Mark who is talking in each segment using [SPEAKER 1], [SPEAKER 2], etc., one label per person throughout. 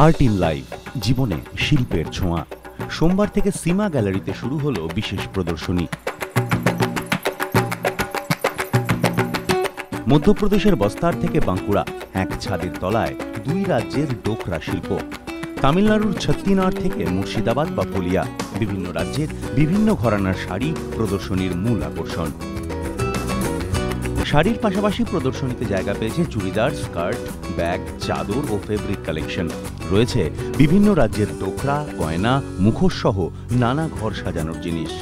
[SPEAKER 1] Art in life, জীবনে শিল্পের ছোঁয়া। সোমবার থেকে সিমা গ্যালারিতে শুরু হলো বিশেষ প্রদর্শনী। মধ্যপ্রদেশের বস্তার থেকে বাঁকুড়া, এক ছাদের তলায় দুই রাজ্যের ডোকরা শিল্প। তামিলনাড়ুর ছত্তিনাড় থেকে মুর্শিদাবাদ বা বলিয়া, বিভিন্ন রাজ্যের বিভিন্ন ঘরানার শাড়ি প্রদর্শনীর মূল আকর্ষণ। শাড়ির পাশাপাশি প্রদর্শনীতে জায়গা পেয়েছে চুড়িদার, স্কার্ট, ব্যাগ, চাদর ও ফেব্রিক কালেকশন। রয়েছে বিভিন্ন রাজ্যের ডোকরা, গয়না, মুখোশ সহ নানা ঘর সাজানোর জিনিস।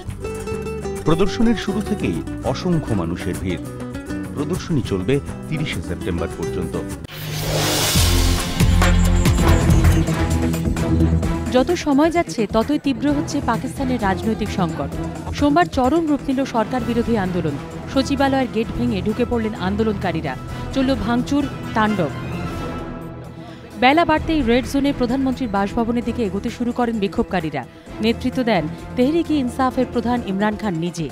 [SPEAKER 1] প্রদর্শনীর শুরু থেকেই অসংখ্য মানুষের ভিড়। প্রদর্শনী চলবে 30শে সেপ্টেম্বর পর্যন্ত।
[SPEAKER 2] যত সময় যাচ্ছে ততই তীব্র হচ্ছে পাকিস্তানের রাজনৈতিক সংকট। সোমবার চরম রূপ নিল সরকার বিরোধী আন্দোলন। সচিবালয়ের গেট ভেঙে ঢুকে পড়লেন আন্দোলনকারীরা। চলল ভাঙচুর, তাণ্ডব। বেলা বাড়তেই রেড জোনে প্রধানমন্ত্রীর বাসভবনের দিকে এগোতে শুরু করেন বিক্ষোভকারীরা। নেতৃত্ব দেন তেহরিকে ইনসাফের প্রধান ইমরান খান নিজে।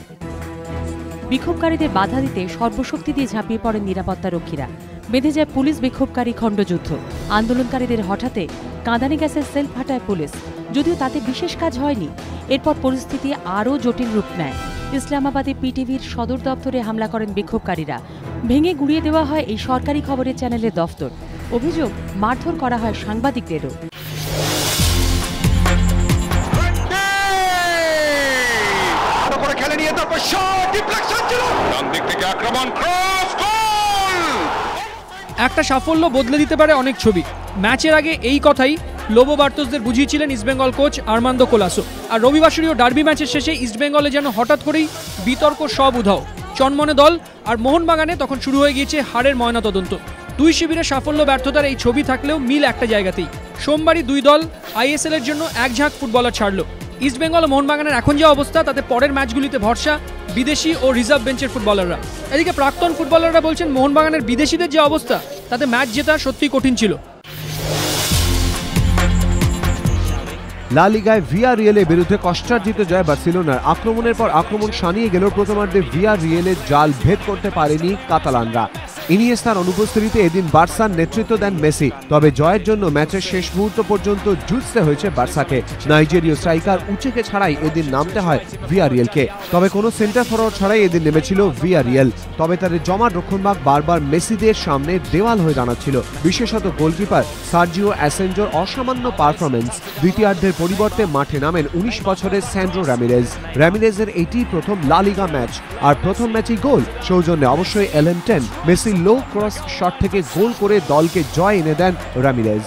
[SPEAKER 2] বিক্ষোভকারীদের বাধা দিতে সর্বশক্তি দিয়ে ঝাঁপিয়ে পড়েন নিরাপত্তারক্ষীরা। বেঁধে যায় পুলিশ বিক্ষোভকারী খণ্ডযুদ্ধ। আন্দোলনকারীদের হঠাতে কাঁদানে গ্যাসের সেল ফাটায় পুলিশ, যদিও তাতে বিশেষ কাজ হয়নি। এরপর পরিস্থিতি আরও জটিল রূপ নেয়। ইসলামাবাদে পিটিভির সদর দপ্তরে হামলা করেন বিক্ষোভকারীরা। ভেঙে গুড়িয়ে দেওয়া হয় এই সরকারি খবরের চ্যানেলের দফতর। অভিযোগ, মারধর করা হয় সাংবাদিকদেরও।
[SPEAKER 3] একটা সাফল্য বদলে দিতে পারে অনেক ছবি। ম্যাচের আগে এই কথাই লোবো বার্তোসদের বুঝিয়েছিলেন ইস্টবেঙ্গল কোচ আর্মান্দো কোলাসো। আর রবিবাসরীয় ডার্বি ম্যাচের শেষে ইস্টবেঙ্গলে যেন হঠাৎ করেই বিতর্ক সব উধাও। চনমনে দল আর মোহনবাগানে তখন শুরু হয়ে গিয়েছে হারের ময়নাতদন্ত। দুই শিবিরে সাফল্য ব্যর্থতার এই ছবি থাকলেও মিল একটা জায়গাতেই। সোমবারই দুই দল আইএসএল এর জন্য এক ঝাঁক ফুটবলার ছাড়ল। ইস্টবেঙ্গল ও মোহনবাগানের এখন যে অবস্থা, তাতে পরের ম্যাচগুলিতে ভরসা বিদেশি ও রিজার্ভ বেঞ্চের ফুটবলাররা। এদিকে প্রাক্তন ফুটবলাররা বলছেন মোহনবাগানের বিদেশিদের যে অবস্থা, তাতে ম্যাচ জেতা সত্যিই কঠিন ছিল।
[SPEAKER 4] লা লিগায় ভিয়ারিয়ালের বিরুদ্ধে কষ্টার্জিত জয় বার্সেলোনার। আক্রমণের পর আক্রমণ শানিয়ে গেল প্রথমার্ধে ভিয়ারিয়ালের জাল ভেদ করতে পারেনি কাতালানরা। ইনিয়েস্তার অনুপস্থিতিতে এদিন বার্সার নেতৃত্ব দেন মেসি। তবে জয়ের জন্য ম্যাচের শেষ মুহূর্ত পর্যন্ত যুঝতে হয়েছে বার্সাকে। নাইজেরীয় স্ট্রাইকার উচেকে ছাড়াই এদিন নামতে হয় ভিয়ারিয়ালকে। তবে কোনো সেন্টার ফরওয়ার্ড ছাড়াই এদিন নেমেছিল ভিয়ারিয়াল। তবে তাদের জমাট রক্ষণভাগ বারবার মেসিদের সামনে দেওয়াল হয়ে দাঁড়াচ্ছিল। বিশেষত গোলকিপার সার্জিও অ্যাসেনজোর অসামান্য পারফরমেন্স। দ্বিতীয়ার্ধের পরিবর্তে মাঠে নামেন 19 বছরের স্যান্ড্রো রামিরেজ। রামিরেজের এটি প্রথম লা লিগা ম্যাচ, আর প্রথম ম্যাচই গোল। সৌজন্যে অবশ্যই এলএম10। মেসি লো ক্রস শট থেকে গোল করে দলকে জয় এনে দেন রামিরেজ।